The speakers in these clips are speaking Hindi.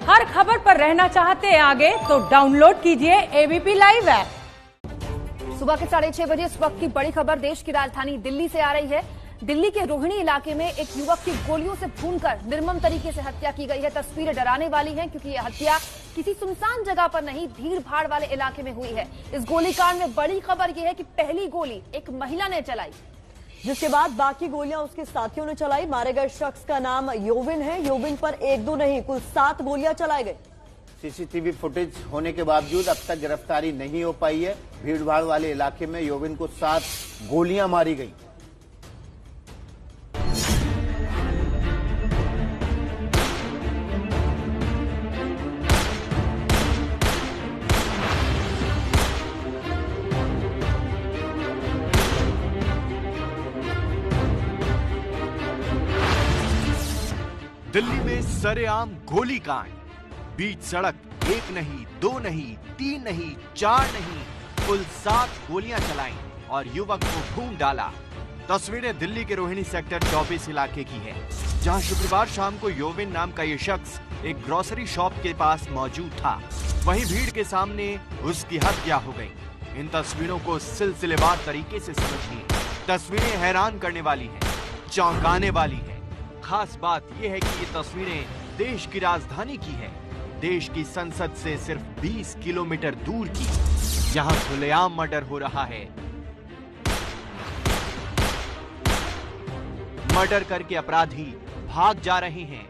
हर खबर पर रहना चाहते हैं आगे तो डाउनलोड कीजिए एबीपी लाइव ऐप। सुबह के 6:30 बजे इस वक्त की बड़ी खबर देश की राजधानी दिल्ली से आ रही है। दिल्ली के रोहिणी इलाके में एक युवक की गोलियों से भूनकर निर्मम तरीके से हत्या की गई है। तस्वीरें डराने वाली हैं क्योंकि यह हत्या किसी सुनसान जगह पर नहीं, भीड़ भाड़ वाले इलाके में हुई है। इस गोलीकांड में बड़ी खबर यह है कि पहली गोली एक महिला ने चलाई, जिसके बाद बाकी गोलियां उसके साथियों ने चलाई। मारे गए शख्स का नाम योविन है। योविन पर 1-2 नहीं, कुल 7 गोलियां चलाई गई। सीसीटीवी फुटेज होने के बावजूद अब तक गिरफ्तारी नहीं हो पाई है। भीड़ भाड़ वाले इलाके में योविन को 7 गोलियां मारी गई। दिल्ली में सरेआम गोलीकांड, बीच सड़क 1 नहीं, 2 नहीं, 3 नहीं, 4 नहीं, कुल 7 गोलियां चलाईं और युवक को भून डाला। तस्वीरें दिल्ली के रोहिणी सेक्टर 24 इलाके की है, जहां शुक्रवार शाम को योविन नाम का ये शख्स एक ग्रोसरी शॉप के पास मौजूद था। वहीं भीड़ के सामने उसकी हत्या हो गई। इन तस्वीरों को सिलसिलेवार तरीके से समझिए। तस्वीरें हैरान करने वाली हैं, चौंकाने वाली है। खास बात यह है कि ये तस्वीरें देश की राजधानी की है, देश की संसद से सिर्फ 20 किलोमीटर दूर की। यहाँ खुलेआम मर्डर हो रहा है। मर्डर करके अपराधी भाग जा रहे हैं।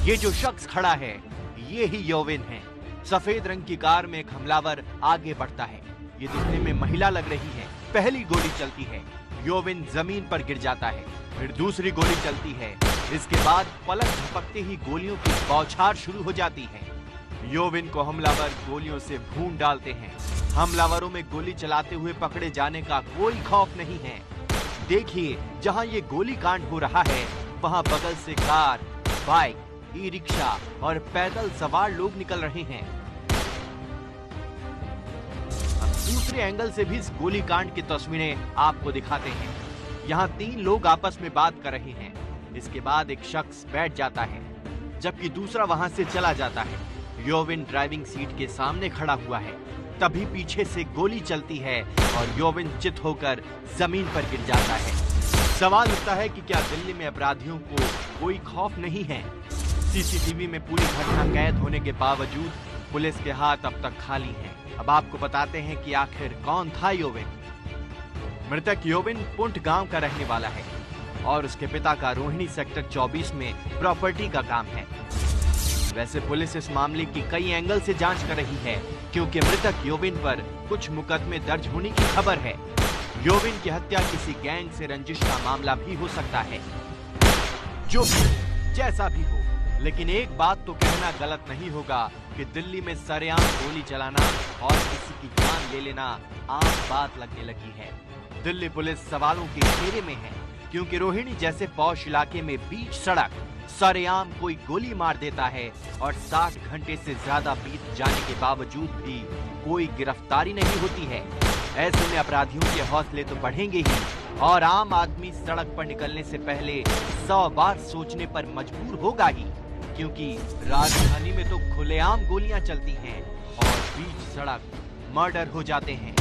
ये जो शख्स खड़ा है, ये ही योविन है। सफेद रंग की कार में एक हमलावर आगे बढ़ता है। ये दिखने में महिला लग रही है। पहली गोली चलती है, योविन जमीन पर गिर जाता है। फिर दूसरी गोली चलती है। इसके बाद पलक झपकते ही गोलियों की बौछार शुरू हो जाती है। योविन को हमलावर गोलियों से भून डालते हैं। हमलावरों में गोली चलाते हुए पकड़े जाने का कोई खौफ नहीं है। देखिए, जहां ये गोली कांड हो रहा है, वहां बगल से कार, बाइक, ई रिक्शा और पैदल सवार लोग निकल रहे हैं। दूसरे एंगल से भी इस गोलीकांड की तस्वीरें आपको दिखाते हैं। यहाँ 3 लोग आपस में बात कर रहे हैं। इसके बाद एक शख्स बैठ जाता है, जबकि दूसरा वहां से चला जाता है। योविन ड्राइविंग सीट के सामने खड़ा हुआ है। तभी पीछे से गोली चलती है और योविन चित होकर जमीन पर गिर जाता है। सवाल उठता है कि क्या दिल्ली में अपराधियों को कोई खौफ नहीं है? सीसीटीवी में पूरी घटना कैद होने के बावजूद पुलिस के हाथ अब तक खाली हैं। अब आपको बताते हैं कि आखिर कौन था योविन। मृतक योविन पुंट गांव का रहने वाला है और उसके पिता का रोहिणी सेक्टर 24 में प्रॉपर्टी का काम है। वैसे पुलिस इस मामले की कई एंगल से जांच कर रही है, क्योंकि मृतक योविन पर कुछ मुकदमे दर्ज होने की खबर है। योविन की हत्या किसी गैंग से रंजिश का मामला भी हो सकता है। जो भी जैसा भी हो, लेकिन एक बात तो कहना गलत नहीं होगा कि दिल्ली में सरेआम गोली चलाना और किसी की जान ले लेना आम बात लगने लगी है। दिल्ली पुलिस सवालों के घेरे में है, क्योंकि रोहिणी जैसे पॉश इलाके में बीच सड़क सरेआम कोई गोली मार देता है और 60 घंटे से ज्यादा बीत जाने के बावजूद भी कोई गिरफ्तारी नहीं होती है। ऐसे में अपराधियों के हौसले तो बढ़ेंगे ही और आम आदमी सड़क पर निकलने से पहले 100 बार सोचने पर मजबूर होगा ही, क्योंकि राजधानी में तो खुलेआम गोलियां चलती हैं और बीच सड़क मर्डर हो जाते हैं।